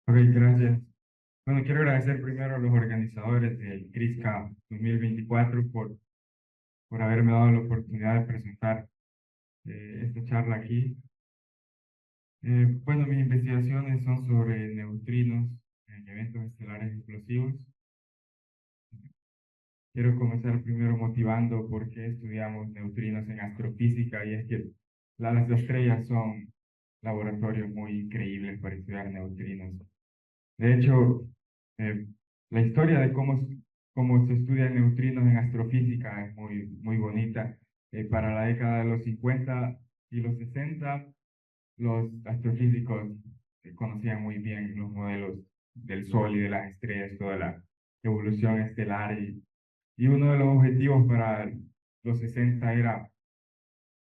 Ok, gracias. Bueno, quiero agradecer primero a los organizadores del CRISCA 2024 por haberme dado la oportunidad de presentar esta charla aquí. Bueno, mis investigaciones son sobre neutrinos en eventos estelares explosivos. Quiero comenzar primero motivando por qué estudiamos neutrinos en astrofísica, y es que las estrellas son laboratorios muy increíbles para estudiar neutrinos. De hecho, eh, la historia de cómo se estudian neutrinos en astrofísica es muy bonita. Para la década de los 50 y los 60, los astrofísicos conocían muy bien los modelos del Sol y de las estrellas, toda la evolución estelar. Y uno de los objetivos para los 60 era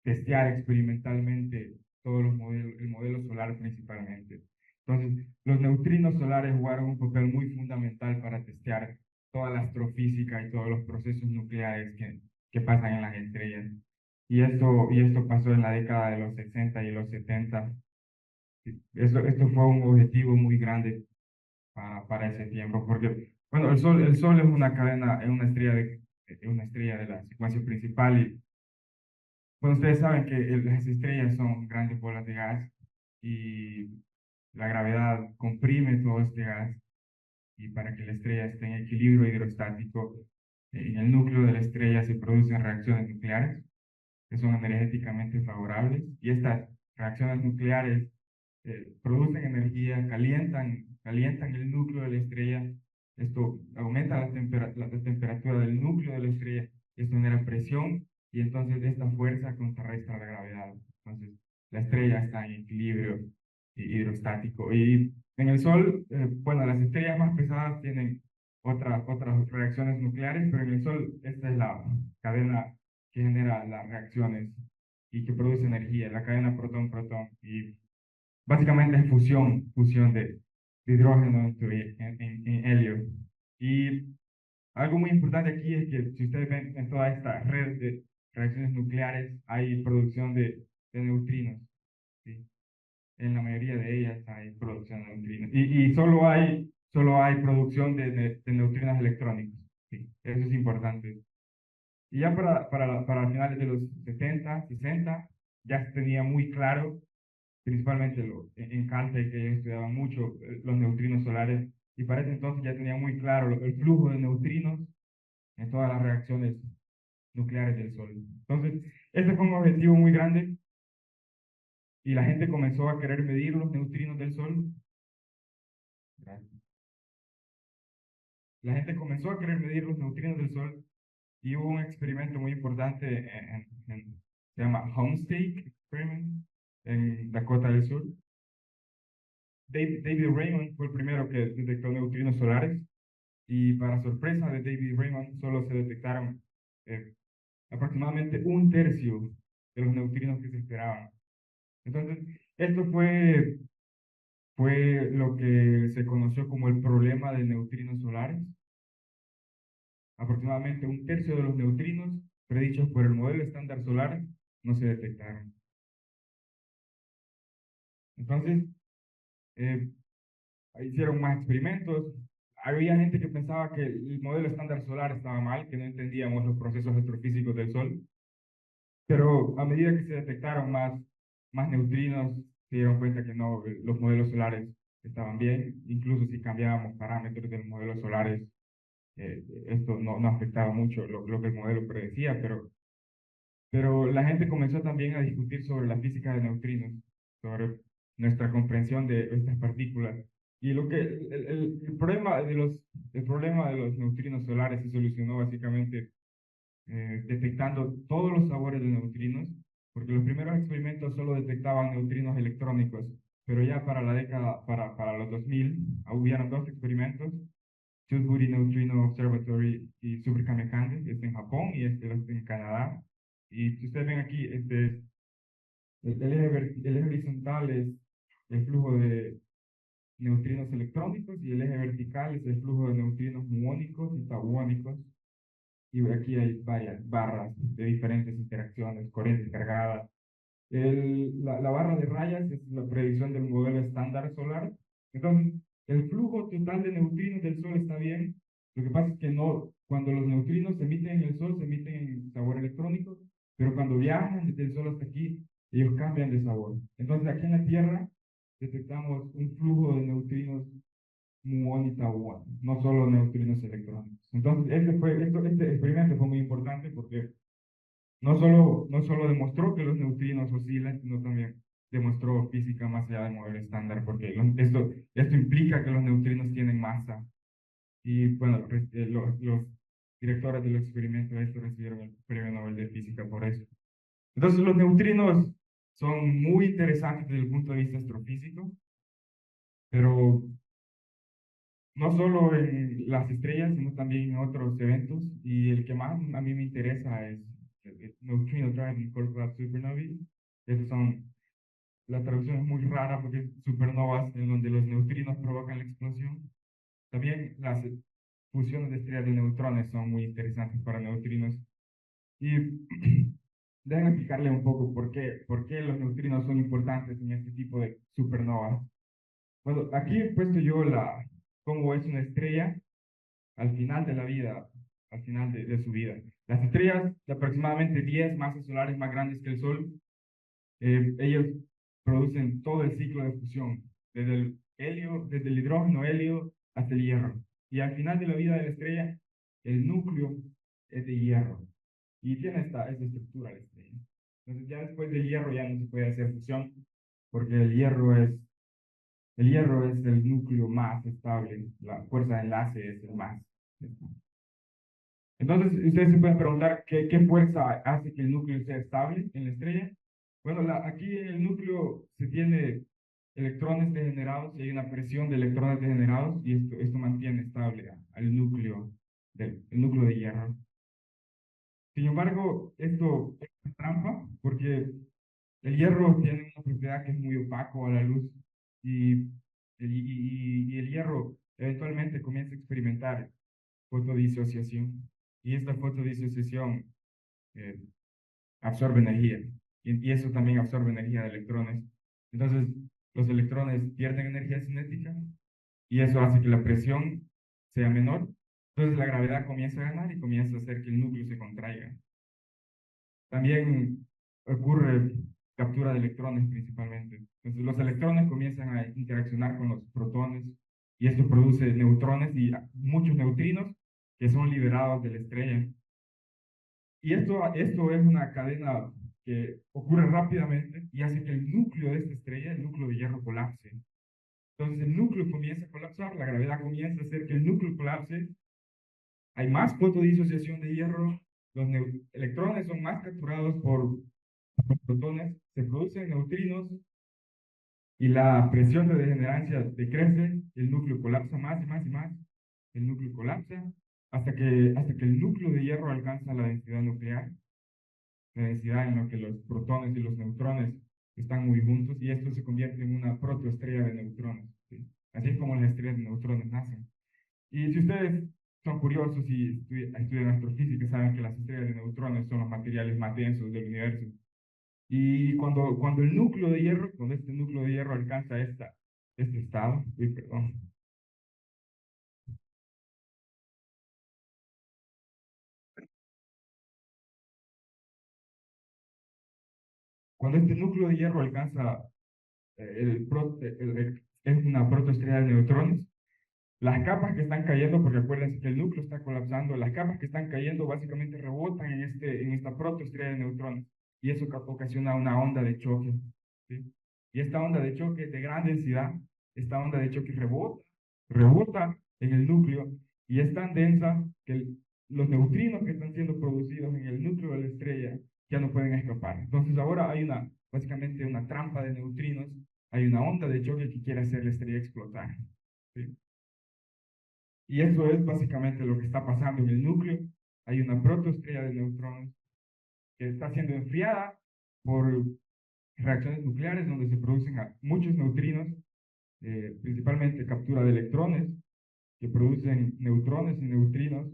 testear experimentalmente todos los modelos, el modelo solar principalmente. Entonces, los neutrinos solares jugaron un papel muy fundamental para testear toda la astrofísica y todos los procesos nucleares que pasan en las estrellas. Y esto pasó en la década de los 60 y los 70. Esto fue un objetivo muy grande para ese tiempo, porque, bueno, el Sol es una cadena, es una estrella de la secuencia principal. Y bueno, ustedes saben que las estrellas son grandes bolas de gas, y la gravedad comprime todo este gas, y para que la estrella esté en equilibrio hidrostático, en el núcleo de la estrella se producen reacciones nucleares que son energéticamente favorables, y estas reacciones nucleares producen energía, calientan el núcleo de la estrella. Esto aumenta la temperatura del núcleo de la estrella, esto genera presión, y entonces esta fuerza contrarresta la gravedad. Entonces la estrella está en equilibrio hidrostático. Y en el Sol, bueno, las estrellas más pesadas tienen otras reacciones nucleares, pero en el Sol esta es la cadena que genera las reacciones y que produce energía, la cadena protón-protón. Y básicamente es fusión de hidrógeno en helio. Y algo muy importante aquí es que si ustedes ven en toda esta red de reacciones nucleares, hay producción de neutrinos, ¿sí? En la mayoría de ellas hay producción de neutrinos. Y solo hay producción de neutrinos electrónicos, ¿sí? Eso es importante. Y ya para finales de los 70, 60, ya se tenía muy claro, principalmente en Caltech, que ellos estudiaban mucho los neutrinos solares, y para ese entonces ya tenía muy claro el flujo de neutrinos en todas las reacciones nucleares del Sol. Entonces, este fue un objetivo muy grande, y la gente comenzó a querer medir los neutrinos del Sol. Gracias. La gente comenzó a querer medir los neutrinos del Sol, y hubo un experimento muy importante se llama Homestake Experiment en Dakota del Sur. David Raymond fue el primero que detectó neutrinos solares, y para sorpresa de David Raymond solo se detectaron eh, aproximadamente un tercio de los neutrinos que se esperaban. Entonces, esto fue lo que se conoció como el problema de neutrinos solares. Aproximadamente un tercio de los neutrinos predichos por el modelo estándar solar no se detectaron. Entonces, eh, hicieron más experimentos. Había gente que pensaba que el modelo estándar solar estaba mal, que no entendíamos los procesos astrofísicos del Sol, pero a medida que se detectaron más neutrinos, se dieron cuenta que no, los modelos solares estaban bien. Incluso si cambiábamos parámetros de los modelos solares, esto no afectaba mucho lo que el modelo predecía, pero la gente comenzó también a discutir sobre la física de neutrinos, sobre nuestra comprensión de estas partículas. Y el problema de los neutrinos solares se solucionó básicamente detectando todos los sabores de neutrinos, porque los primeros experimentos solo detectaban neutrinos electrónicos, pero ya para la década, para los 2000, hubieron dos experimentos: Sudbury Neutrino Observatory y Superkamekande, este en Japón y este en Canadá. Y si ustedes ven aquí, el eje horizontal es el flujo de neutrinos electrónicos, y el eje vertical es el flujo de neutrinos muónicos y tauónicos. Y aquí hay varias barras de diferentes interacciones, corrientes cargadas. La barra de rayas es la predicción del modelo estándar solar. Entonces, el flujo total de neutrinos del Sol está bien. Lo que pasa es que no, cuando los neutrinos se emiten en el Sol, se emiten en sabor electrónico, pero cuando viajan desde el Sol hasta aquí, ellos cambian de sabor. Entonces, aquí en la Tierra detectamos un flujo de neutrinos muón y tauón, no solo neutrinos electrónicos. Entonces, este experimento fue muy importante porque no solo demostró que los neutrinos oscilan, sino también demostró física más allá del modelo estándar, porque esto implica que los neutrinos tienen masa. Y bueno, los directores del experimento de esto recibieron el premio Nobel de Física por eso. Entonces, los neutrinos son muy interesantes desde el punto de vista astrofísico, pero no solo en las estrellas, sino también en otros eventos. Y el que más a mí me interesa es el Neutrino Driving Core Club Supernovae. Esas son, la traducción es muy rara porque es supernovas en donde los neutrinos provocan la explosión. También las fusiones de estrellas de neutrones son muy interesantes para neutrinos. Y déjenme explicarle un poco por qué los neutrinos son importantes en este tipo de supernovas. Bueno, aquí he puesto yo cómo es una estrella al final de la vida, al final de su vida. Las estrellas de aproximadamente 10 masas solares más grandes que el Sol, ellos producen todo el ciclo de fusión, desde el hidrógeno, helio, hasta el hierro. Y al final de la vida de la estrella, el núcleo es de hierro. Y tiene esta estructura la estrella. Entonces ya después del hierro ya no se puede hacer fusión, porque el hierro es el núcleo más estable, la fuerza de enlace es el más. Entonces, ustedes se pueden preguntar qué fuerza hace que el núcleo sea estable en la estrella. Bueno, aquí en el núcleo se tiene electrones degenerados y hay una presión de electrones degenerados y esto mantiene estable al núcleo, el núcleo de hierro. Sin embargo, esto es una trampa porque el hierro tiene una propiedad que es muy opaco a la luz y el hierro eventualmente comienza a experimentar fotodisociación. Y esta fotodisociación eh, absorbe energía. Y eso también absorbe energía de electrones. Entonces, los electrones pierden energía cinética y eso hace que la presión sea menor. Entonces, la gravedad comienza a ganar y comienza a hacer que el núcleo se contraiga. También ocurre captura de electrones principalmente. Entonces, los electrones comienzan a interaccionar con los protones y esto produce neutrones y muchos neutrinos que son liberados de la estrella. Y esto es una cadena que ocurre rápidamente y hace que el núcleo de esta estrella, el núcleo de hierro, colapse. Entonces el núcleo comienza a colapsar, la gravedad comienza a hacer que el núcleo colapse, hay más fotodisociación de hierro, los electrones son más capturados por los protones, se producen neutrinos y la presión de degenerancia decrece, el núcleo colapsa más y más y más, el núcleo colapsa hasta que el núcleo de hierro alcanza la densidad nuclear, la densidad en la que los protones y los neutrones están muy juntos y esto se convierte en una protoestrella de neutrones, ¿sí? Así es como las estrellas de neutrones nacen. Y si ustedes son curiosos y estudian astrofísica, saben que las estrellas de neutrones son los materiales más densos del universo. Y cuando el núcleo de hierro, cuando este núcleo de hierro alcanza este estado, perdón, cuando este núcleo de hierro alcanza es una protoestrella de neutrones, las capas que están cayendo, porque acuérdense que el núcleo está colapsando, las capas que están cayendo básicamente rebotan en esta protoestrella de neutrones y eso ocasiona una onda de choque, ¿sí? Y esta onda de choque de gran densidad, esta onda de choque rebota en el núcleo y es tan densa que los neutrinos que están siendo producidos en el núcleo de la estrella ya no pueden escapar. Entonces ahora hay básicamente una trampa de neutrinos, hay una onda de choque que quiere hacer la estrella explotar, ¿sí? Y eso es básicamente lo que está pasando en el núcleo. Hay una protoestrella de neutrones que está siendo enfriada por reacciones nucleares donde se producen muchos neutrinos, principalmente captura de electrones, que producen neutrones y neutrinos,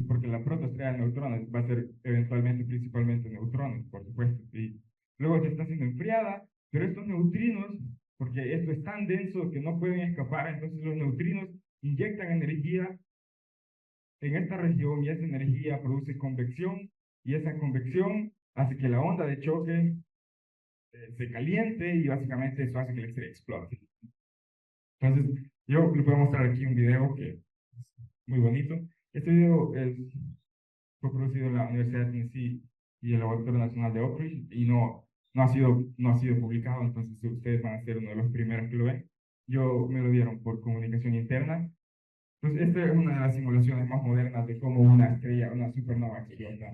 porque la protoestrella de neutrones va a ser eventualmente principalmente neutrones, por supuesto. Y luego se está siendo enfriada, pero estos neutrinos, porque esto es tan denso que no pueden escapar, entonces los neutrinos inyectan energía en esta región y esa energía produce convección y esa convección hace que la onda de choque se caliente y básicamente eso hace que la estrella explote. Entonces, yo le puedo mostrar aquí un video que es muy bonito. Este video fue producido en la Universidad de Tennessee y el Laboratorio Nacional de Oak Ridge y no ha sido publicado, entonces ustedes van a ser uno de los primeros que lo ven. Yo me lo dieron por comunicación interna. Entonces, esta es una de las simulaciones más modernas de cómo una estrella, una supernova explota.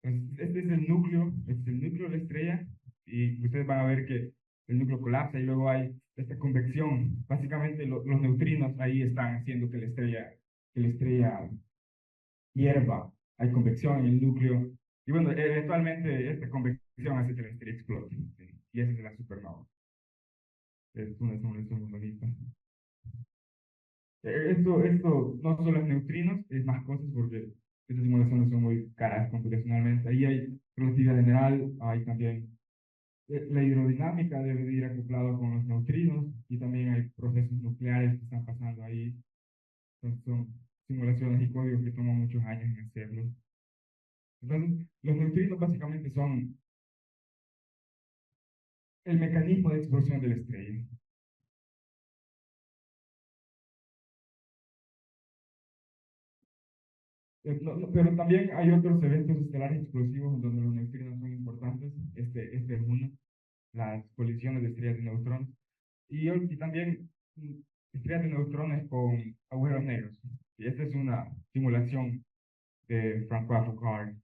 Entonces, este es el núcleo de la estrella y ustedes van a ver que el núcleo colapsa y luego hay esta convección. Básicamente los neutrinos ahí están haciendo que la estrella hierva, hay convección en el núcleo. Y bueno, eventualmente esta convección hace que la estrella explote. ¿Sí? Y esa es la supernova. Es una simulación muy bonita. Esto no solo es neutrinos, es más cosas porque estas simulaciones son muy caras computacionalmente. Ahí hay relatividad general, hay también la hidrodinámica debe de ir acoplado con los neutrinos y también hay procesos nucleares que están pasando ahí. Entonces son simulaciones y códigos que toman muchos años en hacerlo. Entonces, los neutrinos básicamente son el mecanismo de explosión de la estrella. Pero también hay otros eventos estelares explosivos en donde los neutrinos son importantes. Este es uno, las colisiones de estrellas de neutrones. Y también estrellas de neutrones con agujeros negros. Y esta es una simulación de François Foucault.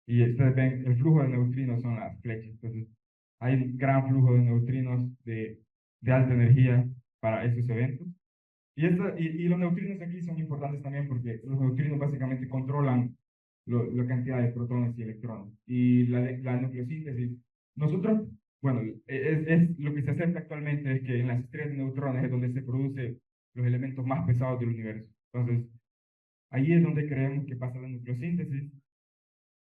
Y ustedes ven, el flujo de neutrinos son las flechas. Entonces, hay un gran flujo de neutrinos de alta energía para estos eventos. Y los neutrinos aquí son importantes también porque los neutrinos básicamente controlan la cantidad de protones y electrones. Y la nucleosíntesis, nosotros, bueno, es lo que se acepta actualmente es que en las estrellas de neutrones es donde se producen los elementos más pesados del universo. Entonces, ahí es donde creemos que pasa la nucleosíntesis.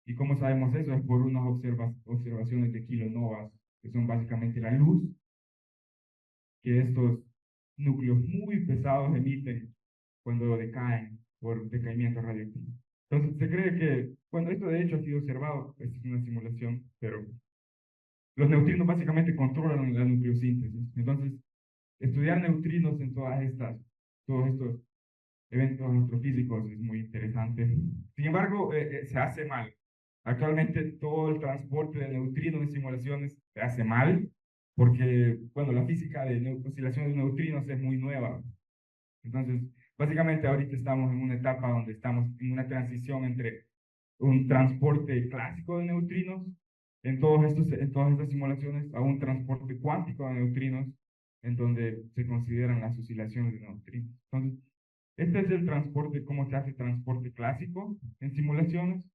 ¿Y cómo sabemos eso? Es por unas observaciones de kilonovas, que son básicamente la luz que estos núcleos muy pesados emiten cuando decaen por decaimiento radioactivo. Entonces, se cree que, bueno, esto de hecho ha sido observado, esto es una simulación, pero los neutrinos básicamente controlan la nucleosíntesis. Entonces, estudiar neutrinos en todos estos eventos astrofísicos es muy interesante. Sin embargo, se hace mal. Actualmente todo el transporte de neutrinos en simulaciones se hace mal porque, bueno, la física de oscilación de neutrinos es muy nueva. Entonces, básicamente ahorita estamos en una etapa donde estamos en una transición entre un transporte clásico de neutrinos en todas estas simulaciones a un transporte cuántico de neutrinos en donde se consideran las oscilaciones de neutrinos. Entonces, este es el transporte, cómo se hace transporte clásico en simulaciones.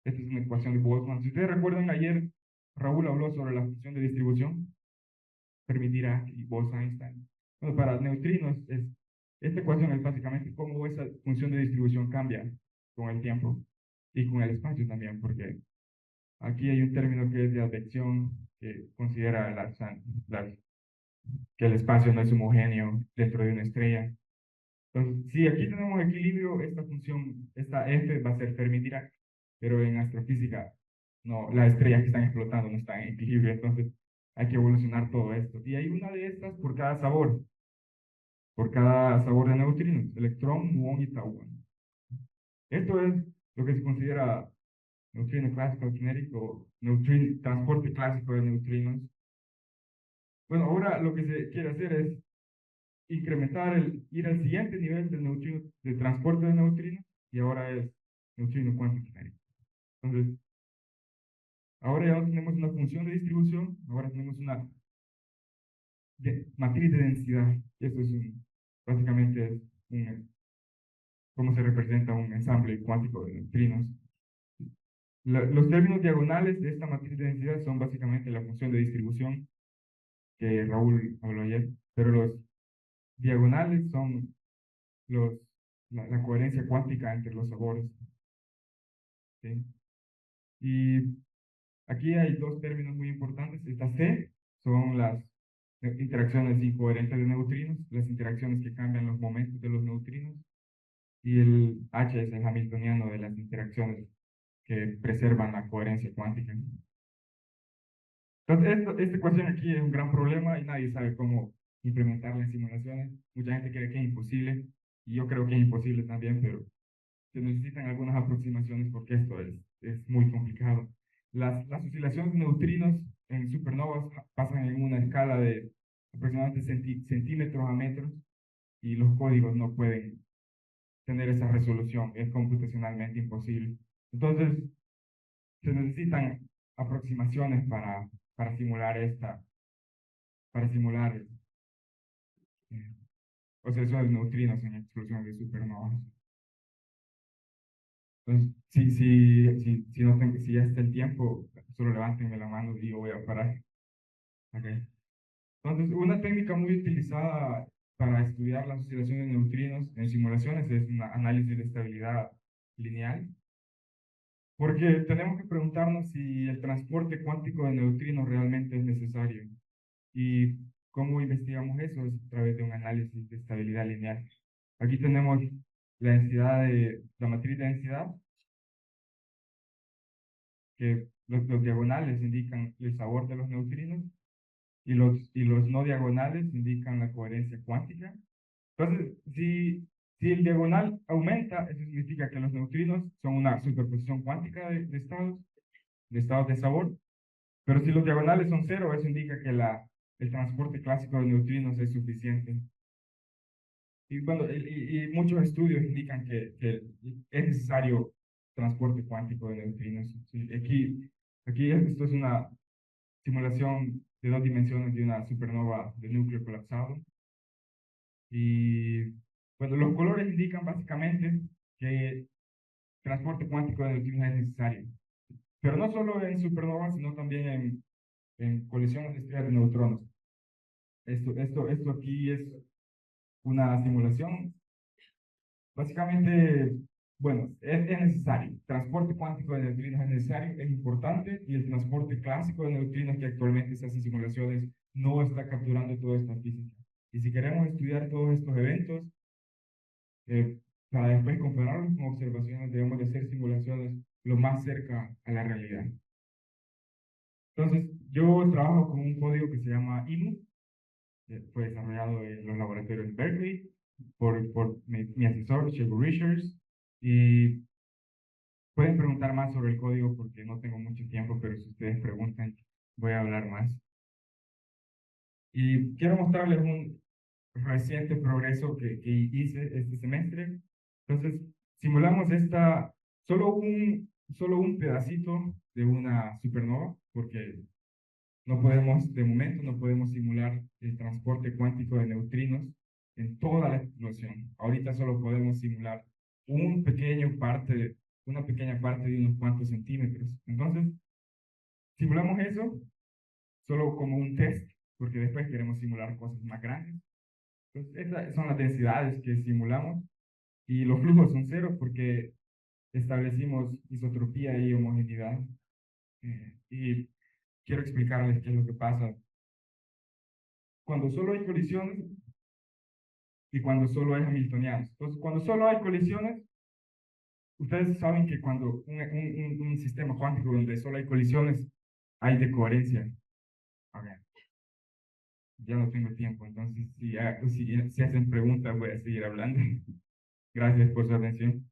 Esta es una ecuación de Boltzmann. Si ustedes recuerdan ayer, Raúl habló sobre la función de distribución, permitirá y Bose-Einstein. Bueno, para neutrinos, esta ecuación es básicamente cómo esa función de distribución cambia con el tiempo y con el espacio también, porque aquí hay un término que es de advección que considera que el espacio no es homogéneo dentro de una estrella. Entonces, si aquí tenemos equilibrio, esta función, esta F va a ser Fermi-Dirac, pero en astrofísica, no, las estrellas que están explotando no están en equilibrio, entonces hay que evolucionar todo esto. Y hay una de estas por cada sabor de neutrinos, electrón, muón y tauón. Esto es lo que se considera neutrino clásico genérico, transporte clásico de neutrinos. Bueno, ahora lo que se quiere hacer es ir al siguiente nivel de transporte de neutrinos, y ahora es neutrino cuántico genérico. Entonces, ahora ya no tenemos una función de distribución, ahora tenemos una matriz de densidad. Y esto básicamente es cómo se representa un ensamble cuántico de neutrinos. Los términos diagonales de esta matriz de densidad son básicamente la función de distribución que Raúl habló ayer, pero los diagonales son la coherencia cuántica entre los sabores. ¿Sí? Y aquí hay dos términos muy importantes. Esta C son interacciones incoherentes de neutrinos, las interacciones que cambian los momentos de los neutrinos, y el H es el hamiltoniano de las interacciones que preservan la coherencia cuántica. Entonces, esta ecuación aquí es un gran problema y nadie sabe cómo implementarla en simulaciones. Mucha gente cree que es imposible, y yo creo que es imposible también, pero se necesitan algunas aproximaciones porque esto es muy complicado. Las oscilaciones de neutrinos en supernovas pasan en una escala de aproximadamente centímetros a metros, y los códigos no pueden tener esa resolución, es computacionalmente imposible. Entonces, se necesitan aproximaciones para simular para simular oscilaciones de neutrinos en explosiones de supernovas. Entonces, si ya está el tiempo, solo levántenme la mano y yo voy a parar. Okay. Entonces, una técnica muy utilizada para estudiar las oscilaciones de neutrinos en simulaciones es un análisis de estabilidad lineal, porque tenemos que preguntarnos si el transporte cuántico de neutrinos realmente es necesario. ¿Y cómo investigamos eso? Es a través de un análisis de estabilidad lineal. Aquí tenemos la matriz de densidad, que los diagonales indican el sabor de los neutrinos, y los no diagonales indican la coherencia cuántica. Entonces, si el diagonal aumenta, eso significa que los neutrinos son una superposición cuántica de estados de sabor. Pero si los diagonales son cero, eso indica que el transporte clásico de neutrinos es suficiente. Y muchos estudios indican que es necesario transporte cuántico de neutrinos. Sí, aquí esto es una simulación de 2 dimensiones de una supernova de núcleo colapsado. Y bueno, los colores indican básicamente que transporte cuántico de neutrinos es necesario. Pero no solo en supernovas, sino también en colisiones de estrellas de neutrones. Esto aquí es una simulación. Básicamente, bueno, es necesario. Transporte cuántico de neutrinos es necesario, es importante, y el transporte clásico de neutrinos que actualmente se hacen simulaciones no está capturando toda esta física. Y si queremos estudiar todos estos eventos, eh, para después compararlos con observaciones, debemos de hacer simulaciones lo más cerca a la realidad. Entonces, yo trabajo con un código que se llama IMU, fue desarrollado en los laboratorios de Berkeley por mi asesor, Shego Richards, y pueden preguntar más sobre el código porque no tengo mucho tiempo, pero si ustedes preguntan, voy a hablar más. Y quiero mostrarles un reciente progreso que hice este semestre. Entonces, simulamos solo un pedacito de una supernova, porque de momento no podemos simular el transporte cuántico de neutrinos en toda la explosión. Ahorita solo podemos simular una pequeña parte de unos cuantos centímetros. Entonces, simulamos eso solo como un test, porque después queremos simular cosas más grandes. Entonces, esas son las densidades que simulamos, y los flujos son cero porque establecimos isotropía y homogeneidad. Y quiero explicarles qué es lo que pasa cuando solo hay colisiones y cuando solo hay hamiltonianos. Entonces, cuando solo hay colisiones, ustedes saben que cuando un sistema cuántico donde solo hay colisiones, hay decoherencia. A ver, ya no tengo tiempo, entonces si hacen preguntas voy a seguir hablando. Gracias por su atención.